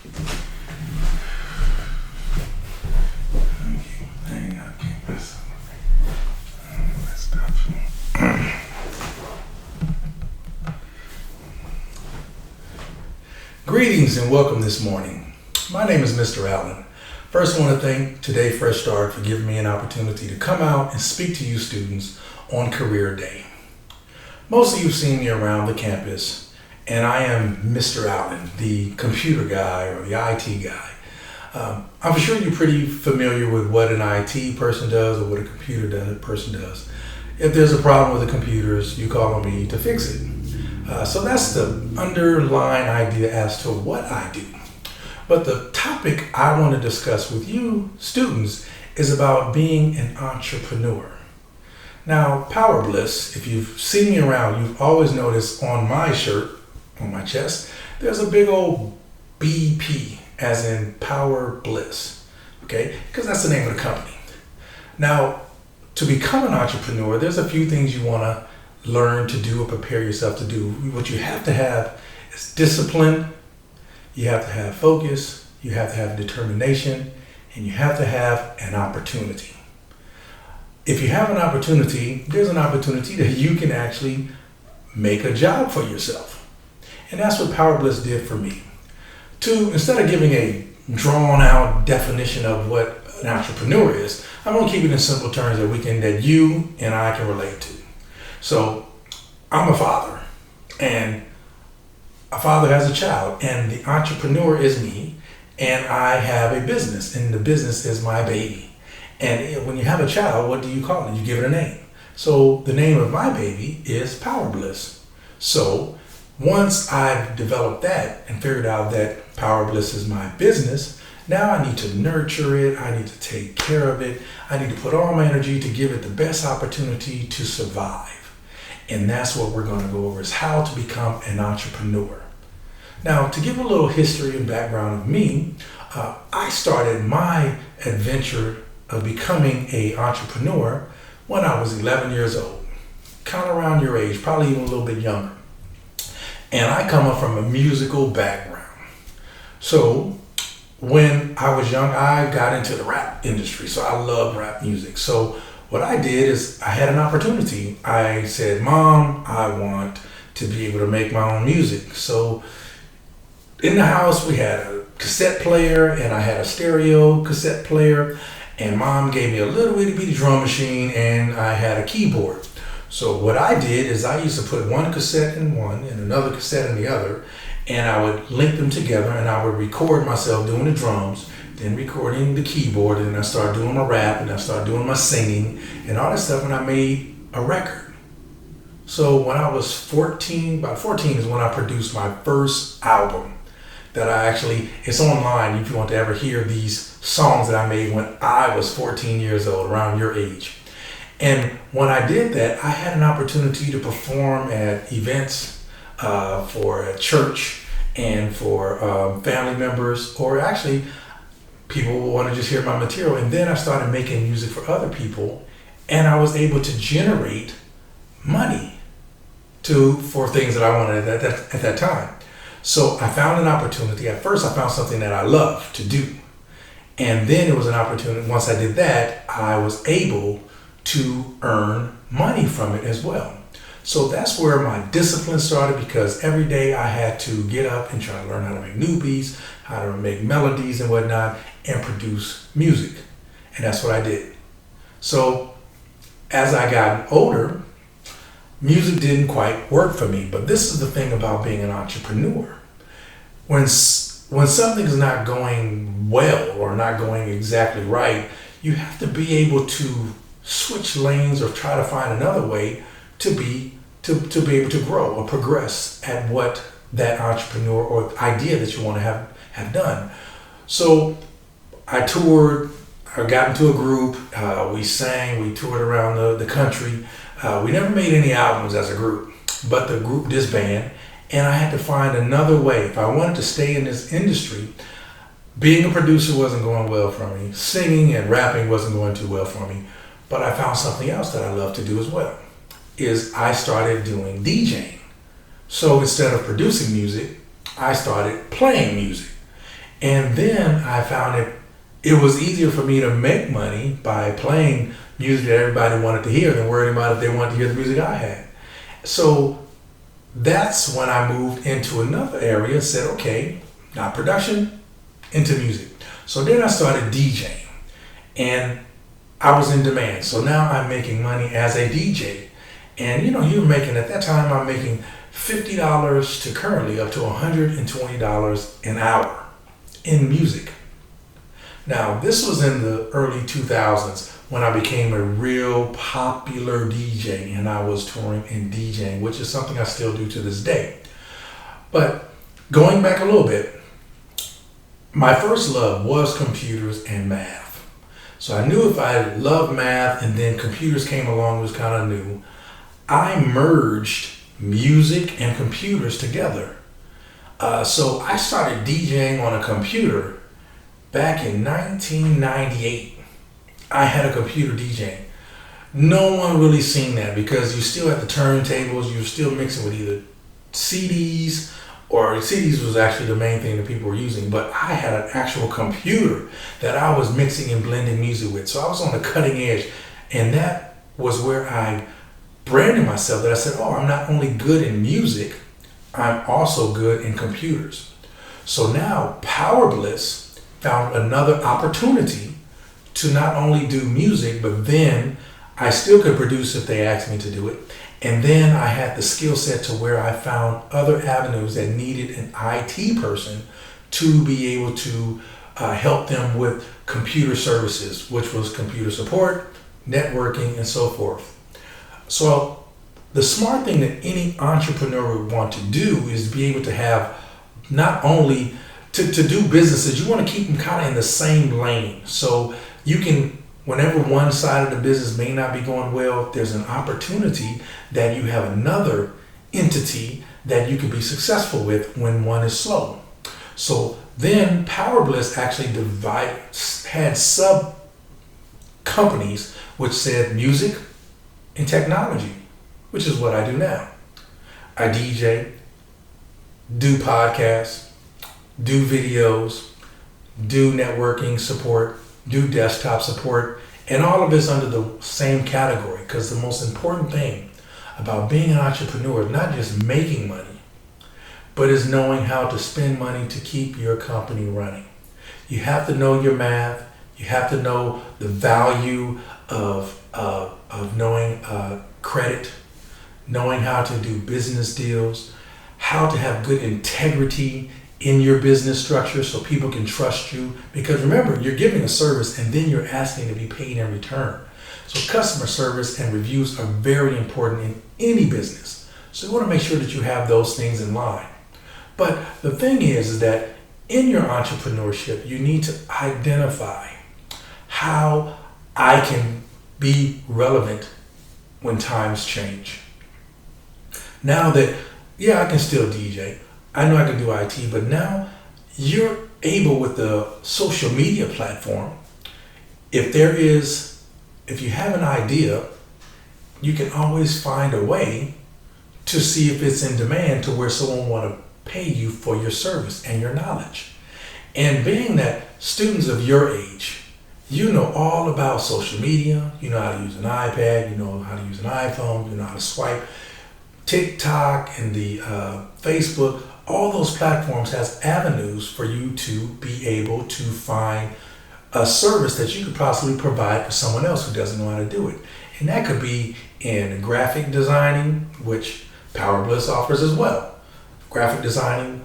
Hang on, keep this stuff. Greetings and welcome this morning. My name is Mr. Allen. First, I want to thank Today Fresh Start for giving me an opportunity to come out and speak to you students on Career Day. Most of you have seen me around the campus, and I am Mr. Allen, the computer guy or the IT guy. I'm sure you're pretty familiar with what an IT person does or what a computer person does. If there's a problem with the computers, you call on me to fix it. So that's the underlying idea as to what I do. But the topic I want to discuss with you students is about being an entrepreneur. Now, PowerBliss, if you've seen me around, you've always noticed on my shirt, on my chest, there's a big old BP, as in PowerBliss, okay? Because that's the name of the company. Now, to become an entrepreneur, there's a few things you want to learn to do or prepare yourself to do. What you have to have is discipline, you have to have focus, you have to have determination, and you have to have an opportunity. If you have an opportunity, there's an opportunity that you can actually make a job for yourself. And that's what PowerBliss did for me. Instead of giving a drawn out definition of what an entrepreneur is, I'm going to keep it in simple terms that you and I can relate to. So I'm a father, and a father has a child, and the entrepreneur is me, and I have a business, and the business is my baby. And when you have a child, what do you call it? You give it a name. So the name of my baby is PowerBliss. So once I've developed that and figured out that PowerBliss is my business, now I need to nurture it, I need to take care of it, I need to put all my energy to give it the best opportunity to survive. And that's what we're going to go over, is how to become an entrepreneur. Now, to give a little history and background of me, I started my adventure of becoming an entrepreneur when I was 11 years old, kind of around your age, probably even a little bit younger. And I come up from a musical background. So when I was young, I got into the rap industry. So I love rap music. So what I did is I had an opportunity. I said, Mom, I want to be able to make my own music. So in the house, we had a cassette player, and I had a stereo cassette player, and Mom gave me a little itty bitty drum machine, and I had a keyboard. So what I did is I used to put one cassette in one and another cassette in the other, and I would link them together, and I would record myself doing the drums, then recording the keyboard, and I started doing my rap, and I started doing my singing and all that stuff, and I made a record. So when I was 14, about 14 is when I produced my first album that it's online if you want to ever hear these songs that I made when I was 14 years old, around your age. And when I did that, I had an opportunity to perform at events for a church and for family members, or actually people will want to just hear my material. And then I started making music for other people, and I was able to generate money for things that I wanted at that time. So I found an opportunity. At first, I found something that I love to do. And then it was an opportunity. Once I did that, I was able to earn money from it as well. So that's where my discipline started, because every day I had to get up and try to learn how to make new beats, how to make melodies and whatnot, and produce music. And that's what I did. So as I got older, music didn't quite work for me. But this is the thing about being an entrepreneur. When something is not going well or not going exactly right, you have to be able to switch lanes or try to find another way to be able to grow or progress at what that entrepreneur or idea that you want to have done. So I toured, I got into a group, we sang, we toured around the country. We never made any albums as a group, but the group disbanded, and I had to find another way. If I wanted to stay in this industry, being a producer wasn't going well for me. Singing and rapping wasn't going too well for me. But I found something else that I love to do as well, is I started doing DJing. So instead of producing music, I started playing music. And then I found it was easier for me to make money by playing music that everybody wanted to hear than worrying about if they wanted to hear the music I had. So that's when I moved into another area, said, okay, not production, into music. So then I started DJing, and I was in demand. So now I'm making money as a DJ. And you're making, at that time, I'm making $50 to currently up to $120 an hour in music. Now, this was in the early 2000s when I became a real popular DJ, and I was touring and DJing, which is something I still do to this day. But going back a little bit, my first love was computers and math. So I knew if I loved math and then computers came along, it was kind of new. I merged music and computers together. So I started DJing on a computer back in 1998. I had a computer DJing. No one really seen that because you still had the turntables, you were still mixing with either CDs, or CDs was actually the main thing that people were using, but I had an actual computer that I was mixing and blending music with. So I was on the cutting edge, and that was where I branded myself, that I said, oh, I'm not only good in music, I'm also good in computers. So now PowerBliss found another opportunity to not only do music, but then I still could produce if they asked me to do it. And then I had the skill set to where I found other avenues that needed an IT person to be able to help them with computer services, which was computer support, networking, and so forth. So the smart thing that any entrepreneur would want to do is be able to have not only to do businesses, you want to keep them kind of in the same lane. So you can, whenever one side of the business may not be going well, there's an opportunity that you have another entity that you can be successful with when one is slow. So then PowerBliss actually had sub companies which said music and technology, which is what I do now. I DJ, do podcasts, do videos, do networking support, do desktop support, and all of this under the same category, because the most important thing about being an entrepreneur is not just making money, but is knowing how to spend money to keep your company running. You have to know your math. You have to know the value of knowing credit, knowing how to do business deals, how to have good integrity in your business structure so people can trust you. Because remember, you're giving a service and then you're asking to be paid in return. So customer service and reviews are very important in any business. So you want to make sure that you have those things in line. But the thing is that in your entrepreneurship, you need to identify how I can be relevant when times change. Now that, I can still DJ. I know I can do IT, but now you're able with the social media platform, if you have an idea, you can always find a way to see if it's in demand to where someone want to pay you for your service and your knowledge. And being that students of your age, you know all about social media, you know how to use an iPad, you know how to use an iPhone, you know how to swipe, TikTok and the Facebook, all those platforms has avenues for you to be able to find a service that you could possibly provide for someone else who doesn't know how to do it. And that could be in graphic designing, which PowerBliss offers as well. Graphic designing,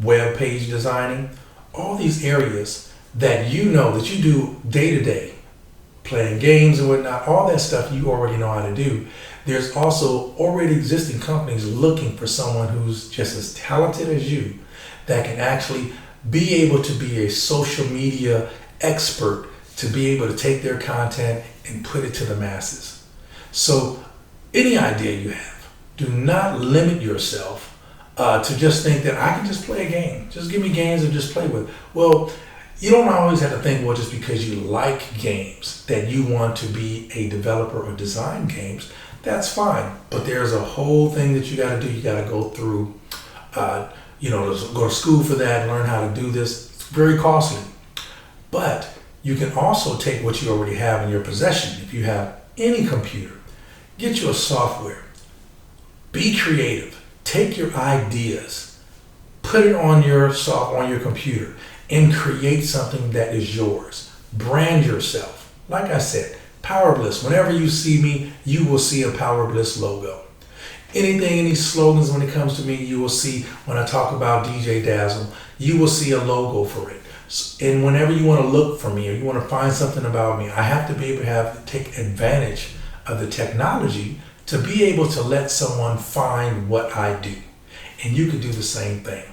web page designing, all these areas that you know that you do day to day, playing games and whatnot, all that stuff you already know how to do. There's also already existing companies looking for someone who's just as talented as you that can actually be able to be a social media expert to be able to take their content and put it to the masses. So any idea you have, do not limit yourself to just think that I can just play a game. Just give me games to just play with. Well, you don't always have to think, well, just because you like games that you want to be a developer or design games. That's fine, but there's a whole thing that you got to do. You got to go through, go to school for that, learn how to do this. very costly. But you can also take what you already have in your possession. If you have any computer, get you a software. Be creative. Take your ideas, put it on your computer, and create something that is yours. Brand yourself. Like I said, PowerBliss. Whenever you see me, you will see a PowerBliss logo. Any slogans when it comes to me, you will see when I talk about DJ Dazzle, you will see a logo for it. And whenever you want to look for me or you want to find something about me, I have to be able to take advantage of the technology to be able to let someone find what I do. And you can do the same thing.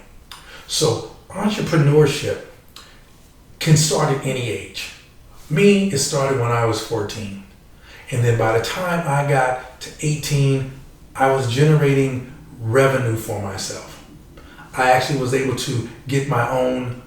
So entrepreneurship can start at any age. Me, it started when I was 14. And then by the time I got to 18, I was generating revenue for myself. I actually was able to get my own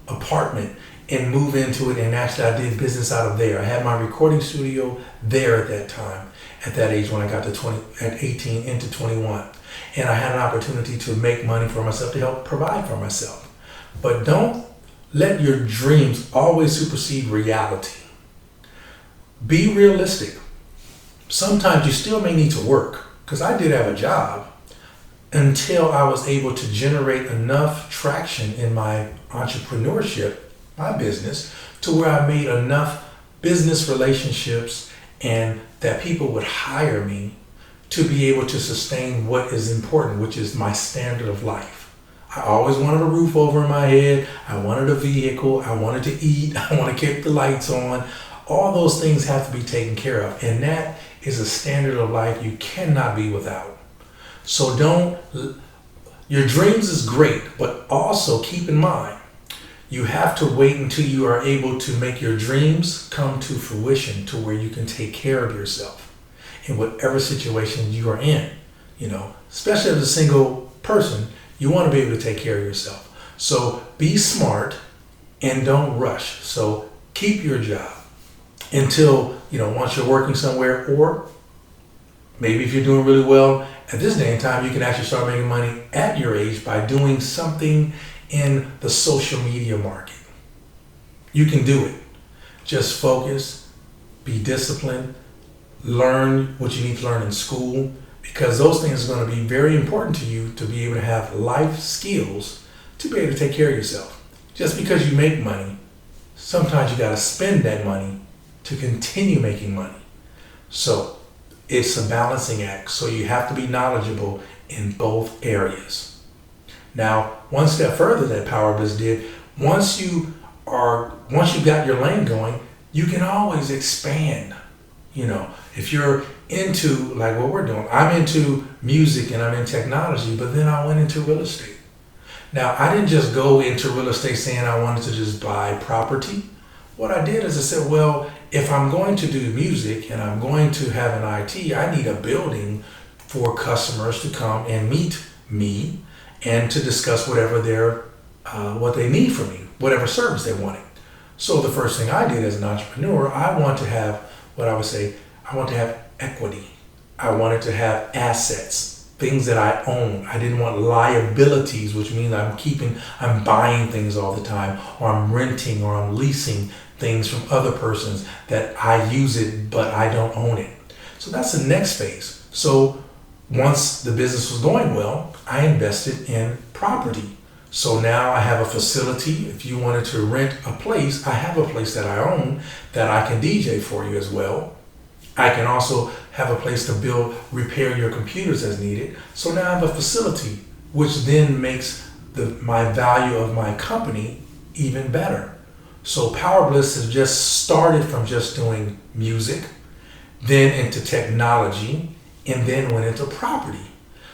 apartment and move into it, and actually I did business out of there. I had my recording studio there at that time, at that age when I got to 18 into 21. And I had an opportunity to make money for myself, to help provide for myself. But don't let your dreams always supersede reality. Be realistic. Sometimes you still may need to work, because I did have a job until I was able to generate enough traction in my entrepreneurship, my business, to where I made enough business relationships and that people would hire me to be able to sustain what is important, which is my standard of life. I always wanted a roof over my head. I wanted a vehicle. I wanted to eat. I want to keep the lights on. All those things have to be taken care of. And that is a standard of life you cannot be without. So your dreams is great, but also keep in mind, you have to wait until you are able to make your dreams come to fruition to where you can take care of yourself in whatever situation you are in. Especially as a single person, you want to be able to take care of yourself. So be smart and don't rush. So keep your job until, once you're working somewhere, or maybe if you're doing really well at this day and time, you can actually start making money at your age by doing something in the social media market. You can do it. Just focus, be disciplined, learn what you need to learn in school, because those things are going to be very important to you to be able to have life skills to be able to take care of yourself. Just because you make money, sometimes you got to spend that money to continue making money. So it's a balancing act. So you have to be knowledgeable in both areas. Now, one step further that PowerBliss did, once you've got your lane going, you can always expand. If you're into like what we're doing, I'm into music and I'm in technology, but then I went into real estate. Now, I didn't just go into real estate saying I wanted to just buy property. What I did is I said, well, if I'm going to do music and I'm going to have an IT, I need a building for customers to come and meet me and to discuss whatever what they need from me, whatever service they wanted. So the first thing I did as an entrepreneur, I want to have equity. I wanted to have assets, things that I own. I didn't want liabilities, which means I'm buying things all the time, or I'm renting or I'm leasing things from other persons that I use it, but I don't own it. So that's the next phase. So once the business was going well, I invested in property. So now I have a facility. If you wanted to rent a place, I have a place that I own that I can DJ for you as well. I can also have a place to repair your computers as needed. So now I have a facility, which then makes my value of my company even better. So PowerBliss has just started from just doing music, then into technology, and then went into property.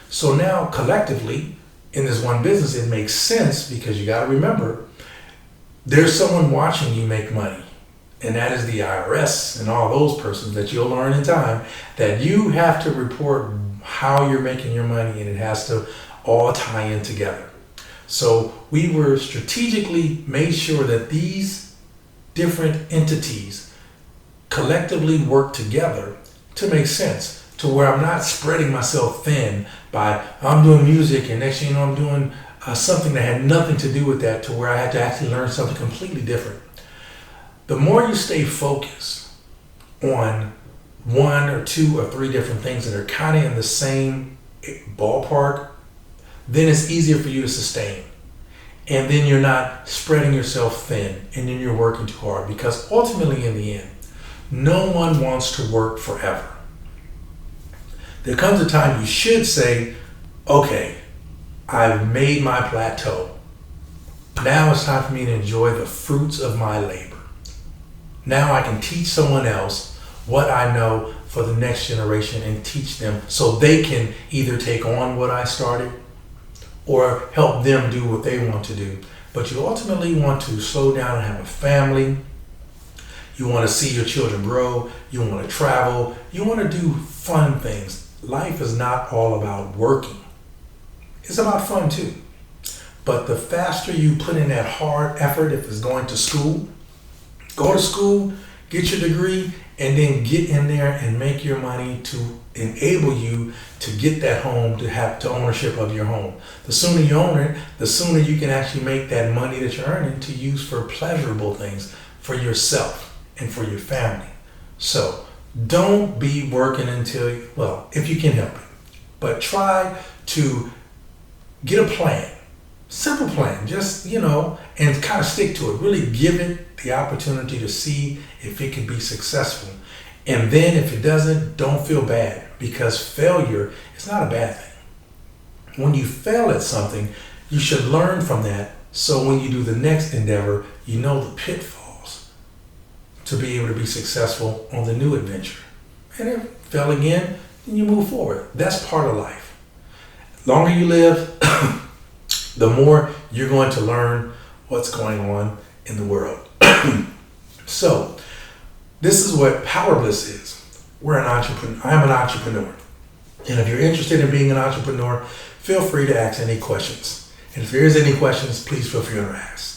So now collectively, in this one business, it makes sense because you got to remember, there's someone watching you make money. And that is the IRS and all those persons that you'll learn in time, that you have to report how you're making your money, and it has to all tie in together. So we were strategically made sure that these different entities collectively work together to make sense, to where I'm not spreading myself thin by I'm doing music and next thing you know I'm doing something that had nothing to do with that, to where I had to actually learn something completely different. The more you stay focused on one or two or three different things that are kind of in the same ballpark, then it's easier for you to sustain. And then you're not spreading yourself thin, and then you're working too hard, because ultimately in the end, no one wants to work forever. There comes a time you should say, okay, I've made my plateau. Now it's time for me to enjoy the fruits of my labor. Now I can teach someone else what I know for the next generation, and teach them so they can either take on what I started or help them do what they want to do. But you ultimately want to slow down and have a family. You want to see your children grow. You want to travel. You want to do fun things. Life is not all about working. It's about fun too. But the faster you put in that hard effort, if it's going to school, go to school, get your degree, and then get in there and make your money to enable you to get that home, to have to ownership of your home. The sooner you own it, the sooner you can actually make that money that you're earning to use for pleasurable things for yourself and for your family. So don't be working until, well, if you can help it, but try to get a plan, simple plan, just, and kind of stick to it. Really give it the opportunity to see if it can be successful. And then if it doesn't, don't feel bad, because failure is not a bad thing. When you fail at something, you should learn from that, so when you do the next endeavor, you know the pitfalls to be able to be successful on the new adventure. And if you fail again, then you move forward. That's part of life. The longer you live, the more you're going to learn what's going on in the world. So, this is what PowerBliss is. We're an entrepreneur. I'm an entrepreneur. And if you're interested in being an entrepreneur, feel free to ask any questions. And if there is any questions, please feel free to ask.